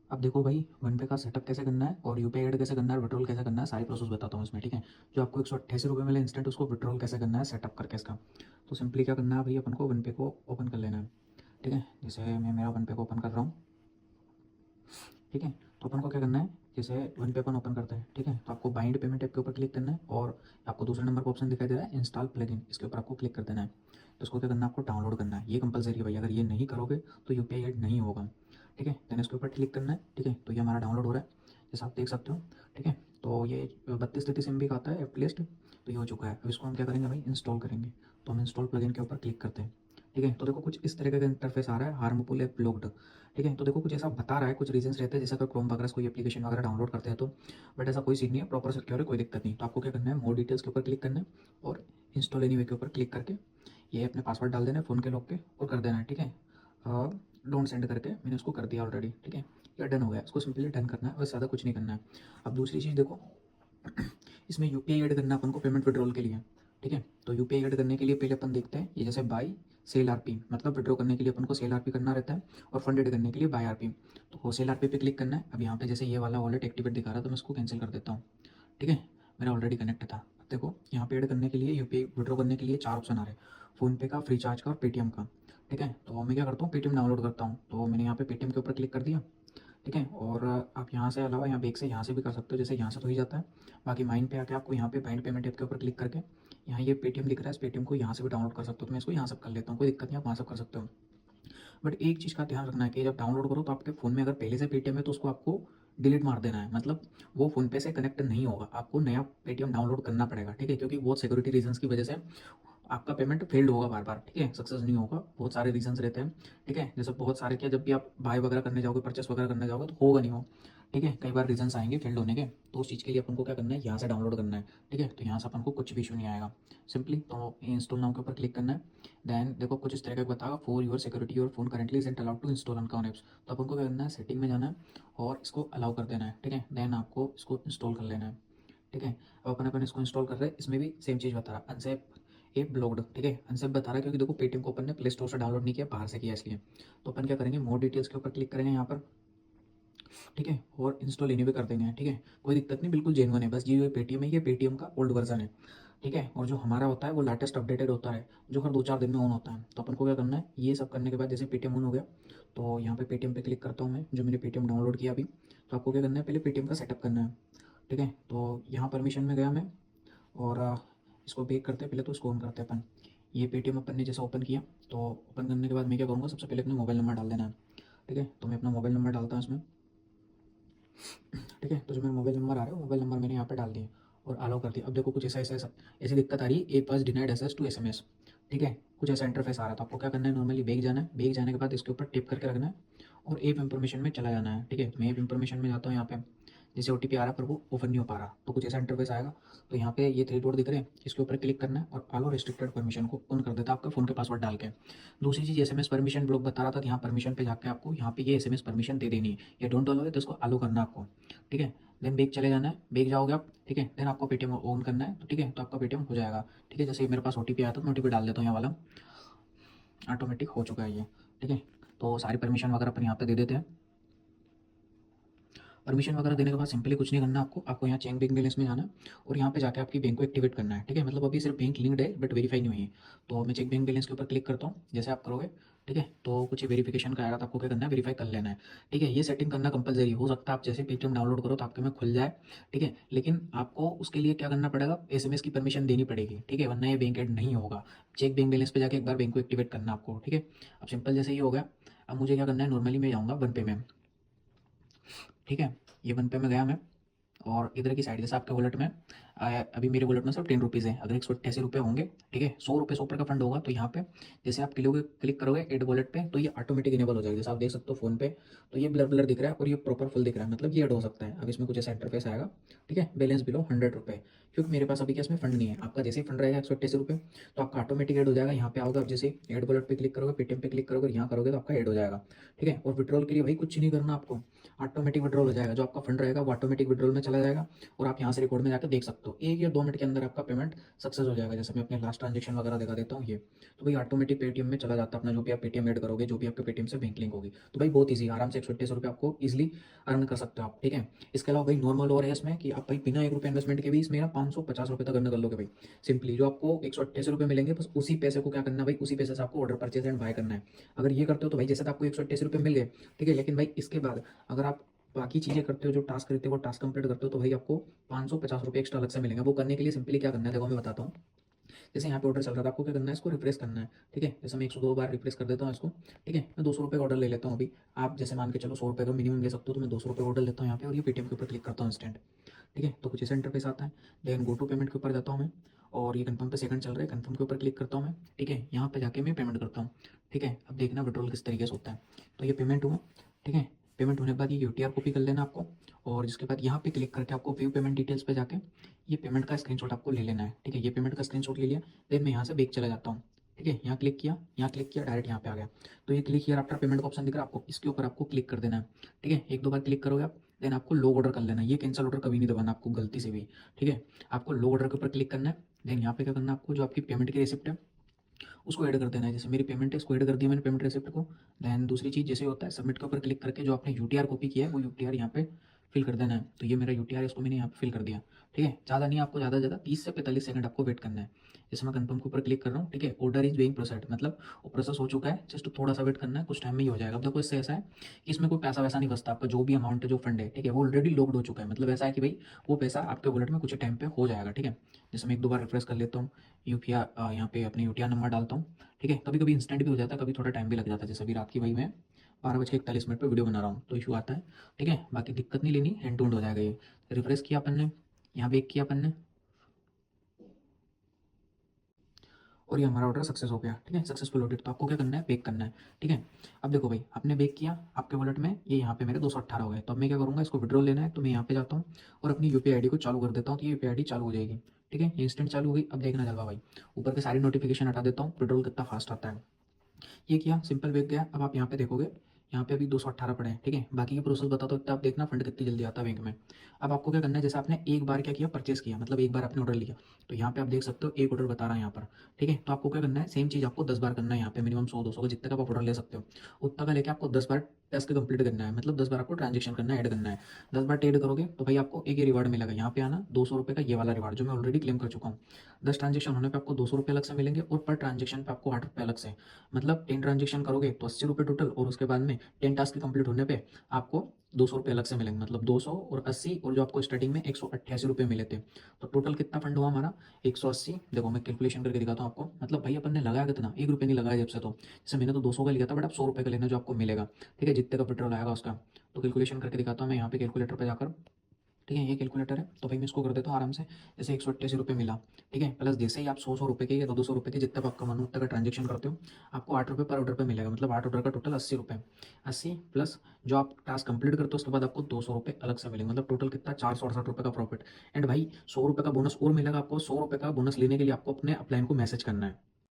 अब देखो भाई, वन पे का सेटअप कैसे करना है और यूपीआई ऐड कैसे करना है, विड्रॉल कैसे करना है, सारी प्रोसेस बताता हूँ इसमें। ठीक है, जो आपको 188 रुपये मिले इंस्टेंट, उसको विड्रॉल कैसे करना है सेटअप करके इसका। तो सिंपली क्या करना है भाई, अपन को वन पे को ओपन कर लेना है। ठीक है, जैसे मैं मेरा वन पे को ओपन कर रहा हूँ। ठीक है, तो अपन को क्या करना है, जैसे वन पे अपन ओपन करते हैं। ठीक है, तो आपको बाइंड पेमेंट ऐप के ऊपर क्लिक करना है और आपको दूसरे नंबर का ऑप्शन दिखाई दे रहा है इंस्टॉल प्लगइन, इसके ऊपर आपको क्लिक कर देना है। तो इसको क्या करना है, आपको डाउनलोड करना है। ये कंपलसरी है भाई, अगर ये नहीं करोगे तो यूपीआई ऐड नहीं होगा। ठीक है, देन इसके ऊपर क्लिक करना है। ठीक है, तो ये हमारा डाउनलोड हो रहा है, जैसा आप देख सकते हो। ठीक है, तो ये 32-33 MB का आता है एप लिस्ट। तो ये हो चुका है। अब इसको हम क्या करेंगे भाई, इंस्टॉल करेंगे। तो हम इंस्टॉल प्लगइन के ऊपर क्लिक करते हैं। ठीक है, तो देखो कुछ इस तरीके का इंटरफेस आ रहा है, हार्मफुल ऐप ब्लॉक्ड। ठीक है, तो देखो कुछ ऐसा बता रहा है, कुछ रीजंस रहते हैं, जैसे अगर क्रोम वगैरह से कोई एप्लीकेशन वगैरह डाउनलोड करते हैं तो। बट ऐसा कोई सीन नहीं है, प्रॉपर सिक्योर है, कोई दिक्कत नहीं। तो आपको क्या करना है, मोर डिटेल्स के ऊपर क्लिक करना है और इंस्टॉल एनीवे के ऊपर क्लिक करके ये अपने पासवर्ड डाल देना है फ़ोन के लॉक पे और कर देना है। ठीक है, डोंट सेंड करके मैंने उसको कर दिया ऑलरेडी। ठीक है, ये डन हो गया, इसको सिंपली डन करना है, बस ज़्यादा कुछ नहीं करना है। अब दूसरी चीज़ देखो, इसमें यूपीआई ऐड करना है अपन को पेमेंट विड्रॉल के लिए। ठीक है, तो यूपीआई ऐड करने के लिए पहले अपन देखते हैं, ये जैसे बाई सेल आरपी, मतलब विड्रॉ करने के लिए अपन को सेल आरपी करना रहता है और फंड ऐड करने के लिए बाय आरपी। तो हो सेल आरपी पे क्लिक करना है। अब यहाँ पे जैसे ये वाला वॉलेट एक्टिवेट दिखा रहा है, तो मैं इसको कैंसिल कर देता हूँ। ठीक है, मेरा ऑलरेडी कनेक्ट था। अब देखो यहाँ पे ऐड करने के लिए, यूपीआई विड्रॉ करने के लिए 4 ऑप्शन आ रहे हैं, फ़ोनपे का, फ्री चार्ज का और पेटीएम का। ठीक है, तो मैं क्या करता हूँ, पेटीएम डाउनलोड करता हूँ। तो मैंने यहाँ पे पेटीएम के ऊपर क्लिक कर दिया। ठीक है, और आप यहाँ से अलावा यहाँ बैक से यहाँ से भी कर सकते हो, जैसे यहाँ से तो ही जाता है। बाकी माइन पे आके आपको यहाँ पे बाइंड पेमेंट ऐप के ऊपर क्लिक करके यहाँ ये पेटीएम दिख रहा है, इस पेटीएम को यहाँ से भी डाउनलोड कर सकते हो। तो मैं इसको यहाँ से कर लेता हूँ, कोई दिक्कत नहीं, आप वहाँ से कर सकते हो। बट एक चीज़ का ध्यान रखना है कि जब डाउनलोड करो तो आपके फ़ोन में अगर पहले से पेटीएम है तो उसको आपको डिलीट मार देना है, मतलब वो फ़ोनपे से कनेक्ट नहीं होगा, आपको नया पेटीएम डाउनलोड करना पड़ेगा। ठीक है, क्योंकि बहुत सिक्योरिटी रीजंस की वजह से आपका पेमेंट फेल्ड होगा बार बार। ठीक है, सक्सेस नहीं होगा, बहुत सारे रीजंस रहते हैं। ठीक है, जैसे बहुत सारे क्या, जब भी आप बाय वगैरह करने जाओगे, परचेस वगैरह करने जाओगे तो होगा नहीं हो। ठीक है, कई बार रीजंस आएंगे फेल्ड होने के, तो उस चीज़ के लिए अपन को क्या करना है, यहाँ से डाउनलोड करना है। ठीक है, तो यहाँ से अपन को कुछ भी इशू नहीं आएगा। सिंपली तो इंस्टॉल नाउ के ऊपर क्लिक करना है। देन देखो कुछ इस तरह का बताएगा, for your security your phone currently isn't allowed to install uncount apps. तो अपन को क्या करना है, सेटिंग में जाना है और इसको अलाउ कर देना है। ठीक है, देन आपको इसको इंस्टॉल कर लेना है। ठीक है, अब अपन इसको इंस्टॉल कर रहे हैं, इसमें भी सेम चीज़ बता रहा है, अनसेफ ये ब्लॉक्ड। ठीक है, अनसेफ बता रहा है क्योंकि देखो पेटीएम को अपन ने प्ले स्टोर से डाउनलोड नहीं किया, बाहर से किया, इसलिए। तो अपन क्या करेंगे, मोर डिटेल्स के ऊपर क्लिक करेंगे यहाँ पर। ठीक है, और इंस्टॉल एनीवे कर देंगे। ठीक है, कोई दिक्कत नहीं, बिल्कुल जेन्युइन है, बस ये पेटीएम है, ये पेटीएम का ओल्ड वर्जन है। ठीक है, और जो हमारा होता है वो लेटेस्ट अपडेटेड होता है, जो हर 2-4 दिन में ऑन होता है। तो अपन को क्या करना है, ये सब करने के बाद जैसे पेटीएम ऑन हो गया, तो यहाँ पे पेटीएम पे क्लिक करता हूँ मैं, जो मैंने पेटीएम डाउनलोड किया अभी। तो आपको क्या करना है, पहले पेटीएम का सेटअप करना है। ठीक है, तो यहाँ परमिशन में गया मैं और इसको बेक करते हैं, पहले तो इसको ऑन करते हैं अपन। ये पेटीएम अपन ने जैसे ओपन किया, तो ओपन करने के बाद मैं क्या करूँगा, सबसे पहले अपना मोबाइल नंबर डाल देना है। ठीक है, तो मैं अपना मोबाइल नंबर डालता हूँ इसमें। ठीक है, तो जो मेरा मोबाइल नंबर आ रहा है, मोबाइल नंबर मैंने यहाँ पे डाल दिया और अलाउ कर दिया। अब देखो कुछ ऐसा ऐसी दिक्कत आ रही है, ए पास डिनाइड एक्सेस टू एसएमएस। ठीक है, कुछ ऐसा इंटरफेस आ रहा था। आपको क्या करना है, नॉर्मली बैग जाना है, बैग जाने के बाद इसके ऊपर टिप करके रखना है और ऐप इन्फॉर्मेशन में चला जाना है। ठीक है, तो मैं ऐप इन्फॉर्मेशन में जाता हूँ, यहाँ पे जैसे ओटीपी आ रहा है पर वो ओपन नहीं हो पा रहा, तो कुछ ऐसा इंटरफेस आएगा। तो यहाँ पे ये 3 डॉट दिख रहे हैं, इसके ऊपर क्लिक करना है और अलाउ रिस्ट्रिक्टेड परमिशन को ऑन कर देता है आपके फ़ोन के पासवर्ड डाल के। दूसरी चीज़, एसएमएस परमिशन ब्लॉक बता रहा था, तो यहाँ परमिशन पे जाके आपको यहाँ पे ये एसएमएस परमिशन दे देनी है, ये डोंट अलाउ है तो इसको अलाउ करना है आपको। ठीक है, देन बैक चले जाना है, बैक जाओगे आप। ठीक है, देन आपको पेटीएम ऑन करना है, तो ठीक है, तो आपका पेटीएम हो जाएगा। ठीक है, जैसे मेरे पास ओटीपी आया था, मैं ओटीपी डाल देता हूँ, यहाँ वाला ऑटोमेटिक हो चुका है ये। ठीक है, तो सारी परमिशन वगैरह अपन यहाँ पे दे देते हैं। परमिशन वगैरह देने के बाद सिंपली कुछ नहीं करना आपको, यहाँ चेक बैंक बैलेंस में जाना है और यहाँ पे जाके आपकी बैंक को एक्टिवेट करना है। ठीक है, मतलब अभी सिर्फ बैंक लिंक्ड है बट वेरीफाई नहीं हुई है। तो मैं चेक बैंक बैलेंस के ऊपर क्लिक करता हूँ, जैसे आप करोगे। ठीक है, तो कुछ वेरिफिकेशन का आएगा, तो आपको क्या करना है, वेरीफाई कर लेना है। ठीक है, ये सेटिंग करना कंपलसरी हो सकता है, आप जैसे पेटीएम डाउनलोड करो तो आपके में खुल जाए। ठीक है, लेकिन आपको उसके लिए क्या करना पड़ेगा, एसएमएस की परमिशन देनी पड़ेगी। ठीक है, वरना ये बैंक ऐड नहीं होगा। चेक बैंक बैलेंस पे जाके एक बार बैंक को एक्टिवेट करना आपको। ठीक है, अब सिंपल जैसे ही हो गया। अब मुझे क्या करना है, नॉर्मली मैं जाऊँगा वन पे में। ठीक है, ये वन पे में गया मैं और इधर की साइड जैसे आपके वॉलेट में अभी मेरे वॉलेट में सिर्फ 10 रुपीज़ है, अगर 188 रुपये होंगे। ठीक है, 100 रुपये 100 रुपये का फंड होगा, तो यहाँ पे जैसे आप क्लिक करोगे एड वॉलेट पे, तो ये ऑटोमेटिक इनेबल हो जाएगा, जैसे आप देख सकते हो फोन पे। तो ये ब्लर ब्लर दिख रहा है और ये प्रॉपर फुल दिख रहा है, मतलब ये ऐड हो सकता है। अब इसमें कुछ ऐसा इंटरफेस आएगा। ठीक है, बैलेंस बिलो 100 रुपये, क्योंकि मेरे पास अभी क्या इसमें फंड नहीं है। आपका जैसे ही फंड रहेगा 188 रुपये, तो आपका ऑटोमेटिक ऐड हो जाएगा। यहाँ पे आओगे आप, जैसे एड वॉलेट पे क्लिक करोगे, पेटीएम पे क्लिक करोगे, यहाँ करोगे तो आपका ऐड हो जाएगा। ठीक है, और विड्रॉल के लिए भाई कुछ नहीं करना आपको, ऑटोमेटिक विड्रॉल हो जाएगा, जो आपका फंड रहेगा वो ऑटोमेटिक विड्रॉल में चला जाएगा और आप यहाँ से रिकॉर्ड में जाकर देख सकते हो 1 या 2 मिनट के अंदर आपका पेमेंट सक्सेस हो जाएगा। जैसे मैं अपने लास्ट ट्रांजेक्शन वगैरह दिखा देता हूँ ये, तो भाई ऑटोमेटिक पेटीएम में चला जाता है अपना, जो भी आप पेटीएम ऐड करोगे, जो भी आपके पेटीएम से बैंक लिंक होगी। तो भाई बहुत ईजी, आराम से 128 रुपये आपको ईजिली अर्न कर सकते हो आप, ठीक है। इसके अलावा भाई नॉर्मल और है इसमें कि आप भाई बिना 1 रुपये इन्वेस्टमेंट के भी इसमें ना 550 रुपये तक अर्न कर लोगे भाई सिंपली। जो आपको 128 रुपये मिलेंगे, बस उसी पैसे को क्या करना है भाई, उसी पैसे से आपको ऑर्डर परचेज एंड बाय करना है। अगर ये करते हो तो भाई जैसे तो आपको 128 रुपये मिल गए, ठीक है, लेकिन भाई इसके बाद अगर आप बाकी चीज़ें करते हो, जो टास्क करते हो वो टास्क कंप्लीट करते हो, तो भाई आपको 550 रुपये एक्स्ट्रा अलग से मिलेंगे। वो करने के लिए सिंपली क्या करना है, देखो मैं बताता हूँ। जैसे यहाँ पे ऑर्डर चल रहा था, आपको क्या करना है, इसको रिफ्रेश करना है, ठीक है। जैसे मैं 102 बार रिफ्रेश कर देता हूँ इसको, ठीक है। मैं 200 रुपये का ऑर्डर ले लेता हूँ अभी। आप जैसे मान के चलो 100 रुपये का मिनिमम ले सकते हो, तो मैं 200 रुपये ऑर्डर लेता हूँ यहाँ पे और ये पेटीएम के ऊपर क्लिक करता हूँ इंस्टेंट, ठीक है। तो कुछ ऐसा इंटरफेस आता है। देन गो टू पेमेंट के ऊपर जाता हूँ मैं और ये कंफर्म पे सेकंड चल रहा है, कंफर्म के ऊपर क्लिक करता हूँ मैं, ठीक है। यहाँ पे जाके मैं पेमेंट करता हूँ, ठीक है। अब देखना विड्रॉल किस तरीके से होता है। तो ये पेमेंट हुआ, ठीक है। पेमेंट होने के बाद ये यूटीआर कॉपी कर लेना आपको और जिसके बाद यहाँ पे क्लिक करके आपको व्यू पेमेंट डिटेल्स पे जाके ये पेमेंट का स्क्रीनशॉट आपको ले लेना है, ठीक है। ये पेमेंट का स्क्रीनशॉट ले लिया, देन मैं यहाँ से बैक चला जाता हूँ, ठीक है। यहाँ क्लिक किया, यहाँ क्लिक किया, डायरेक्ट यहाँ पे आ गया। तो ये क्लिक हियर आफ्टर पेमेंट का ऑप्शन दिख रहा है आपको, इसके ऊपर आपको क्लिक कर देना है, ठीक है। 1-2 बार क्लिक करोगे आप, देन आपको लॉग ऑर्डर कर लेना है। ये कैंसिल ऑर्डर कभी नहीं दबाना आपको गलती से भी, ठीक है। आपको लॉग ऑर्डर के ऊपर क्लिक करना है, देन यहाँ पे क्या करना है, आपको जो आपकी पेमेंट की रिसिप्ट है उसको ऐड कर देना है। जैसे मेरी पेमेंट है, इसको ऐड कर दिया मैंने पेमेंट रिसिप्ट को। देन दूसरी चीज़ जैसे होता है, सबमिट के ऊपर क्लिक करके जो आपने यूटीआर कॉपी किया है वो यूटीआर यहाँ पे फिल कर देना है। तो ये मेरा यूटीआर है, इसको मैंने यहाँ पे फिल कर दिया, ठीक है। ज़्यादा नहीं, आपको ज़्यादा से ज़्यादा 30 से 45 सेकंड आपको वेट करना है। जैसे मैं कंफर्म के ऊपर क्लिक कर रहा हूँ, ठीक है। ऑर्डर इज बीइंग प्रोसेस्ड, मतलब वो प्रोसेस हो चुका है, जस्ट थोड़ा सा वेट करना है, कुछ टाइम में ही हो जाएगा। अब देखो इससे ऐसा है कि इसमें कोई पैसा वैसा नहीं बचता, आपका जो भी अमाउंट है, जो फंड है, ठीक है, वो ऑलरेडी लॉक्ड हो चुका है। मतलब ऐसा है कि भाई वो पैसा आपके वॉलेट में कुछ टाइम पे हो जाएगा, ठीक है। जैसे मैं 1-2 बार रिफ्रेश कर लेता हूँ, यूपीआई यहाँ पे अपने यूटीआर नंबर डालता हूँ, ठीक है। कभी कभी इंस्टेंट भी हो जाता है, कभी थोड़ा टाइम भी लग जाता है। जैसे अभी रात की भाई मैं 12:41 पे वीडियो बना रहा हूँ तो इशू आता है, ठीक है। बाकी दिक्कत नहीं लेनी, हैंड टू हैंड हो जाएगा ये। रिफ्रेश किया अपन ने, यहाँ बेक किया अपन ने और ये हमारा ऑर्डर सक्सेस हो गया, ठीक है, सक्सेसफुल ऑडिट। तो आपको क्या करना है, बेक करना है, ठीक है। अब देखो भाई, आपने बेक किया, आपके वॉलेट में ये यहाँ पे मेरे 218 हो गए। तो अब मैं क्या करूँगा, इसको विड्रॉल लेना है तो मैं यहाँ पे जाता हूँ और अपनी यूपीआई आईडी को चालू कर देता हूँ। तो ये यूपीआई आईडी चालू हो जाएगी, ठीक है। ये इंस्टेंट चालू हो गई। अब देखना जलवा भाई, ऊपर के सारी नोटिफिकेशन हटा देता हूँ, विड्रॉल कितना फास्ट आता है। ये किया, सिंपल वेग गया। अब आप यहाँ पे देखोगे, यहाँ पे अभी 218 पड़े हैं, ठीक है। बाकी की प्रोसेस बता दो, आप देखना फंड कितनी जल्दी आता है बैंक में। अब आपको क्या करना है, जैसे आपने एक बार क्या किया, परचेस किया, मतलब एक बार आपने ऑर्डर लिया, तो यहाँ पे आप देख सकते हो एक ऑर्डर बता रहा है यहाँ पर, ठीक है। तो आपको क्या करना है, सेम चीज़ आपको 10 बार करना है। यहाँ पे मिनिमम 100-200 का जितने का आप ऑर्डर ले सकते हो उतना का लेके आपको 10 बार टास्क कंप्लीट करना है, मतलब 10 बार आपको ट्रांजेक्शन करना है, ऐड करना है। 10 बार ऐड करोगे तो भाई आपको एक ही रिवार्ड मिलेगा, यहाँ पे आना 200 रुपये का ये वाला रिवार्ड जो मैं ऑलरेडी क्लेम कर चुका हूँ। 10 ट्रांजेक्शन होने पे आपको 200 रुपये अलग से मिलेंगे और पर ट्रांजेक्शन पे आपको 8 रुपये अलग से। मतलब 10 ट्रांजेक्शन करोगे तो 80 रुपये टोटल, और उसके बाद में 10 टास्क कंप्लीट होने पे आपको 200 रुपये अलग से मिलेंगे। मतलब 200 और 80, और जो आपको स्टार्टिंग में 188 रुपये मिले थे। तो टोटल कितना फंड हुआ हमारा, 180। देखो मैं कैलकुलेशन करके दिखाता हूँ आपको। मतलब भाई अपन ने लगाया कितना, 1 रुपये नहीं लगाया जब से। तो जैसे मैंने तो 200 का लिया था, बट आप 100 रुपये का लेना जो आपको मिलेगा, ठीक है, जितने का पेट्रोल आएगा उसका। तो कैलकुलेशन करके दिखाता हूँ मैं यहाँ पे कैलकुलेटर पे जाकर, ठीक है। ये कैलकुलेटर है तो भाई मैं इसको कर देता हूँ आराम से। जैसे 188 रुपये मिला, ठीक है, प्लस जैसे ही आप 100 रुपये के या 200 रुपये के जितने आपका मन उतना का ट्रांजेक्शन करते हो, आपको 8 रुपये पर ऑर्डर पे मिलेगा। मतलब 8 ऑर्डर का टोटल 80 रुपये। 80 प्लस जो आप टास्क कंप्लीट करते हो उसके बाद आपको 200 रुपये अलग से मिलेंगे। मतलब टोटल कितना, 468 रुपये का प्रॉफिट। एंड भाई 100 रुपये का बोनस और मिलेगा आपको। 100 रुपये का बोनस लेने के लिए आपको अपने अपलाइन को मैसेज करना है,